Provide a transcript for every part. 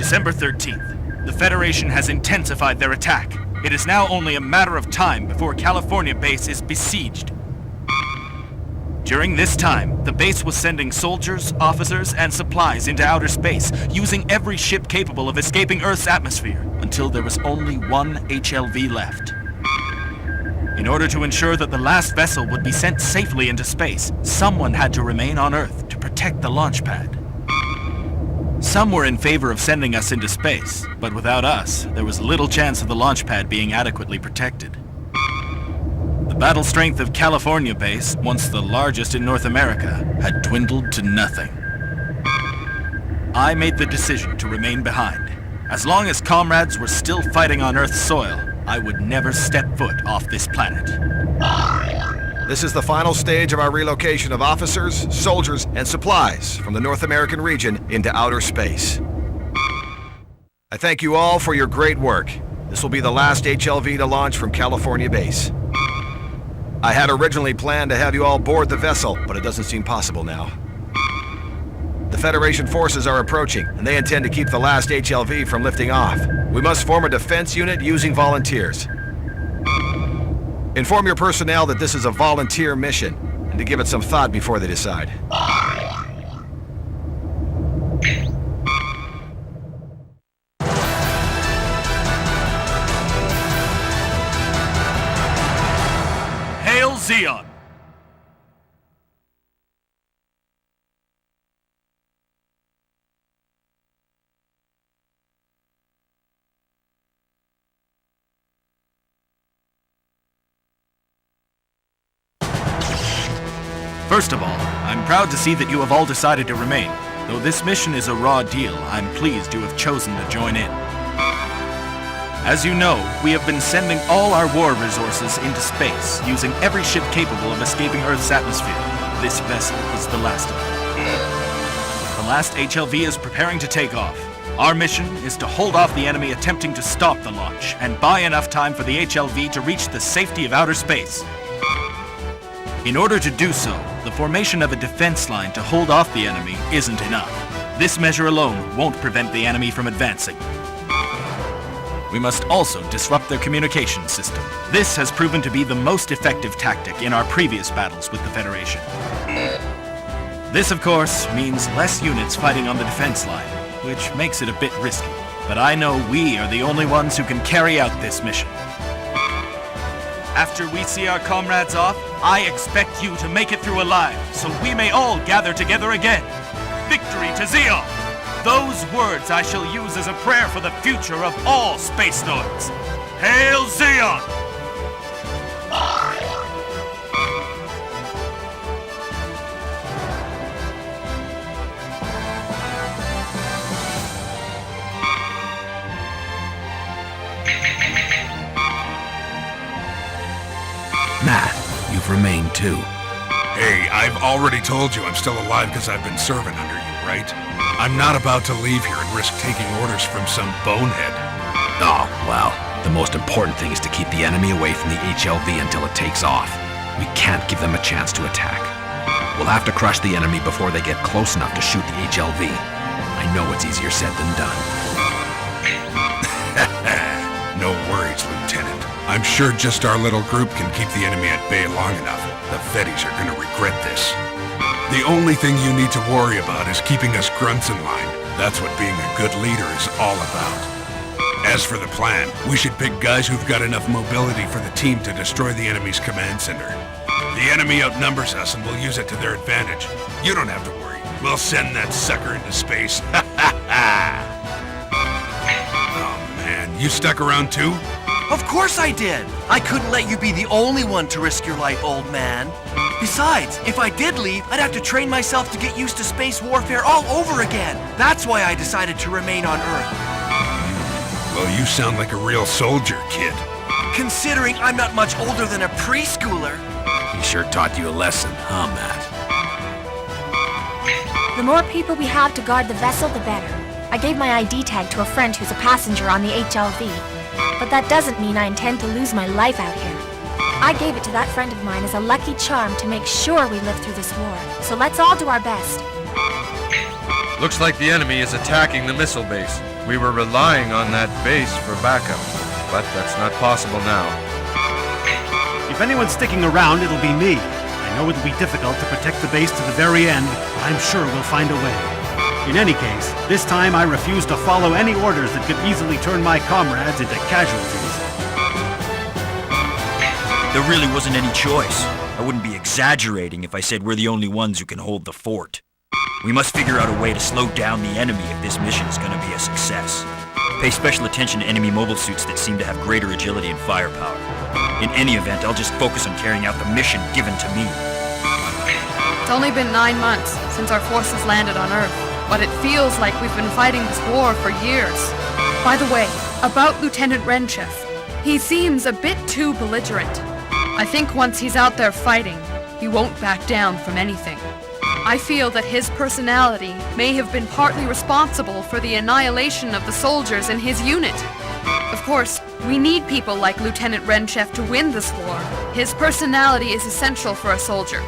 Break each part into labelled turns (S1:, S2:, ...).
S1: December 13th. The Federation has intensified their attack. It is now only a matter of time before California base is besieged. During this time, the base was sending soldiers, officers, and supplies into outer space, using every ship capable of escaping Earth's atmosphere, until there was only one HLV left. In order to ensure that the last vessel would be sent safely into space, someone had to remain on Earth to protect the launch pad. Some were in favor of sending us into space, but without us, there was little chance of the launch pad being adequately protected. The battle strength of California base, once the largest in North America, had dwindled to nothing. I made the decision to remain behind. As long as comrades were still fighting on Earth's soil, I would never step foot off this planet.
S2: This is the final stage of our relocation of officers, soldiers, and supplies from the North American region into outer space. I thank you all for your great work. This will be the last HLV to launch from California base. I had originally planned to have you all board the vessel, but it doesn't seem possible now. The Federation forces are approaching, and they intend to keep the last HLV from lifting off. We must form a defense unit using volunteers. Inform your personnel that this is a volunteer mission, and to give it some thought before they decide.
S1: Hail Zeon! First of all, I'm proud to see that you have all decided to remain. Though this mission is a raw deal, I'm pleased you have chosen to join in. As you know, we have been sending all our war resources into space, using every ship capable of escaping Earth's atmosphere. This vessel is the last of them. The last HLV is preparing to take off. Our mission is to hold off the enemy attempting to stop the launch, and buy enough time for the HLV to reach the safety of outer space. In order to do so, the formation of a defense line to hold off the enemy isn't enough. This measure alone won't prevent the enemy from advancing. We must also disrupt their communication system. This has proven to be the most effective tactic in our previous battles with the Federation. This, of course, means less units fighting on the defense line, which makes it a bit risky. But I know we are the only ones who can carry out this mission. After we see our comrades off, I expect you to make it through alive, so we may all gather together again. Victory to Zeon! Those words I shall use as a prayer for the future of all space nodes. Hail Zeon!
S3: Matt, you've remained too.
S4: Hey, I've already told you I'm still alive because I've been serving under you, right? I'm not about to leave here and risk taking orders from some bonehead.
S3: Oh, well, the most important thing is to keep the enemy away from the HLV until it takes off. We can't give them a chance to attack. We'll have to crush the enemy before they get close enough to shoot the HLV. I know it's easier said than done.
S4: No worries, Lieutenant. I'm sure just our little group can keep the enemy at bay long enough. The Feddies are gonna regret this. The only thing you need to worry about is keeping us grunts in line. That's what being a good leader is all about. As for the plan, we should pick guys who've got enough mobility for the team to destroy the enemy's command center. The enemy outnumbers us and we'll use it to their advantage. You don't have to worry. We'll send that sucker into space. Oh man, you stuck around too?
S5: Of course I did! I couldn't let you be the only one to risk your life, old man. Besides, if I did leave, I'd have to train myself to get used to space warfare all over again. That's why I decided to remain on Earth.
S4: Well, you sound like a real soldier, kid.
S5: Considering I'm not much older than a preschooler.
S3: He sure taught you a lesson, huh, Matt?
S6: The more people we have to guard the vessel, the better. I gave my ID tag to a friend who's a passenger on the HLV. But that doesn't mean I intend to lose my life out here. I gave it to that friend of mine as a lucky charm to make sure we live through this war. So let's all do our best.
S7: Looks like the enemy is attacking the missile base. We were relying on that base for backup, but that's not possible now.
S8: If anyone's sticking around, it'll be me. I know it'll be difficult to protect the base to the very end, but I'm sure we'll find a way. In any case, this time I refuse to follow any orders that could easily turn my comrades into casualties.
S9: There really wasn't any choice. I wouldn't be exaggerating if I said we're the only ones who can hold the fort. We must figure out a way to slow down the enemy if this mission is going to be a success. Pay special attention to enemy mobile suits that seem to have greater agility and firepower. In any event, I'll just focus on carrying out the mission given to me.
S10: It's only been 9 months since our forces landed on Earth, but it feels like we've been fighting this war for years. By the way, about Lieutenant Renchef, he seems a bit too belligerent. I think once he's out there fighting, he won't back down from anything. I feel that his personality may have been partly responsible for the annihilation of the soldiers in his unit. Of course, we need people like Lieutenant Renchef to win this war. His personality is essential for a soldier.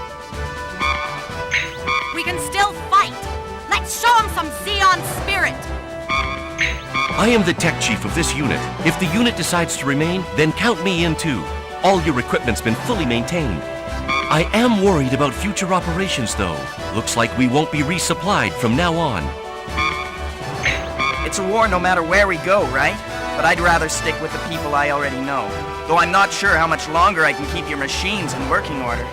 S11: We can still fight! Let's show him some Zeon spirit!
S12: I am the tech chief of this unit. If the unit decides to remain, then count me in too. All your equipment's been fully maintained. I am worried about future operations though. Looks like we won't be resupplied from now on.
S13: It's a war no matter where we go, right? But I'd rather stick with the people I already know. Though I'm not sure how much longer I can keep your machines in working order.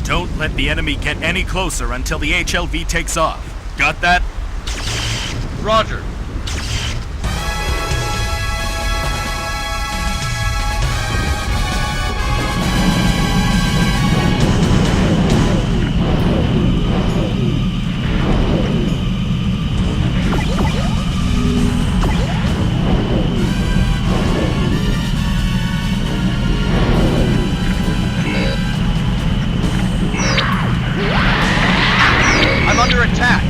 S1: Don't let the enemy get any closer until the HLV takes off. Got that?
S7: Roger.
S13: I'm under attack!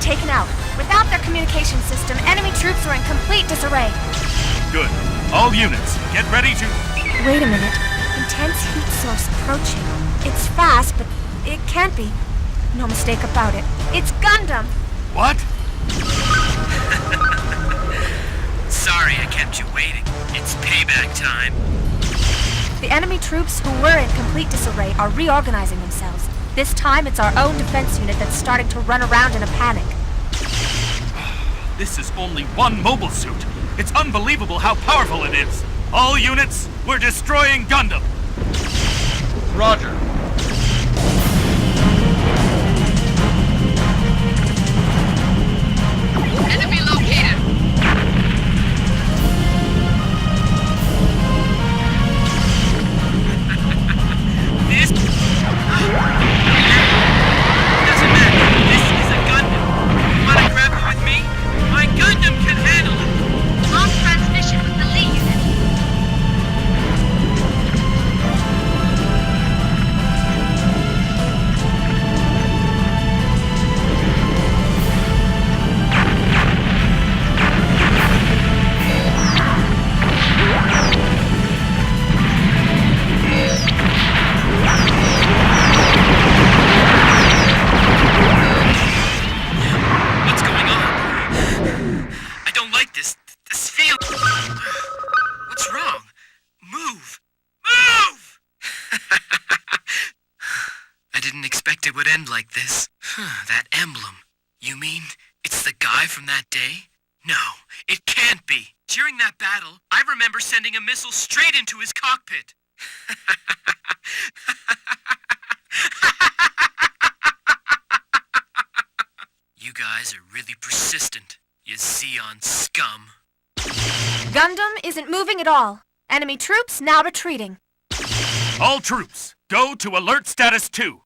S6: taken out. Without their communication system, enemy troops are in complete disarray.
S1: Good. All units, get ready to...
S6: Wait a minute. Intense heat source approaching. It's fast, but it can't be. No mistake about it. It's Gundam!
S1: What?
S5: Sorry I kept you waiting. It's payback time.
S6: The enemy troops who were in complete disarray are reorganizing themselves. This time it's our own defense unit that's starting to run around in a panic.
S1: This is only one mobile suit. It's unbelievable how powerful it is. All units, we're destroying Gundam.
S7: Roger.
S10: Enemy located.
S5: This... Doesn't matter. This is a Gundam. You wanna grab it with me? My Gundam can handle it.
S11: Lost transmission with the Lee unit.
S5: What's going on? I don't like this feel. What's wrong? Move! Move! I didn't expect it would end like this. That emblem. You mean it's the guy from that day? No, it can't be. During that battle, I remember sending a missile straight into his cockpit. You guys are really persistent, you Zeon scum.
S6: Gundam isn't moving at all. Enemy troops now retreating.
S1: All troops, go to alert status 2.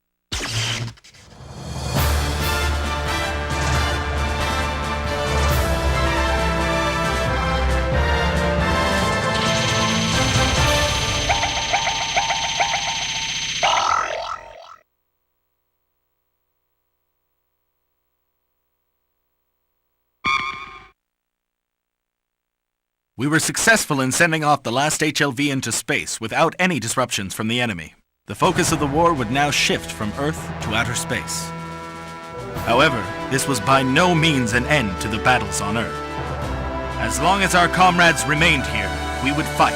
S1: We were successful in sending off the last HLV into space without any disruptions from the enemy. The focus of the war would now shift from Earth to outer space. However, this was by no means an end to the battles on Earth. As long as our comrades remained here, we would fight.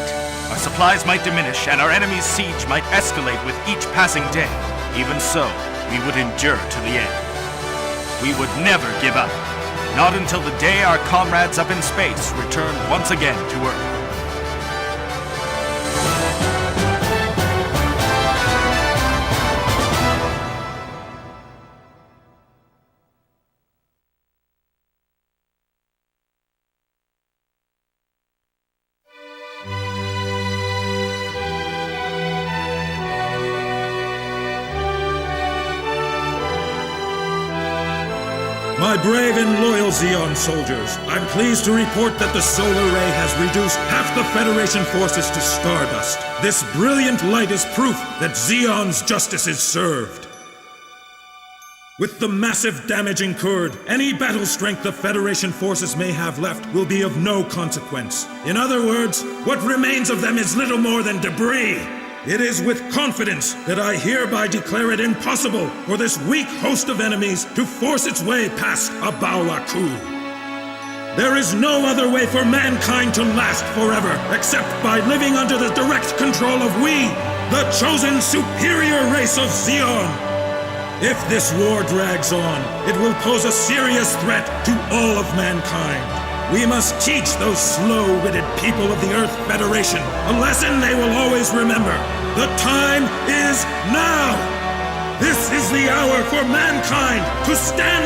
S1: Our supplies might diminish and our enemy's siege might escalate with each passing day. Even so, we would endure to the end. We would never give up. Not until the day our comrades up in space return once again to Earth.
S14: My brave and loyal Zeon soldiers, I'm pleased to report that the solar ray has reduced half the Federation forces to stardust. This brilliant light is proof that Zeon's justice is served. With the massive damage incurred, any battle strength the Federation forces may have left will be of no consequence. In other words, what remains of them is little more than debris. It is with confidence that I hereby declare it impossible for this weak host of enemies to force its way past Abawaku. There is no other way for mankind to last forever except by living under the direct control of we, the chosen superior race of Zeon. If this war drags on, it will pose a serious threat to all of mankind. We must teach those slow-witted people of the Earth Federation a lesson they will always remember. The time is now! This is the hour for mankind to stand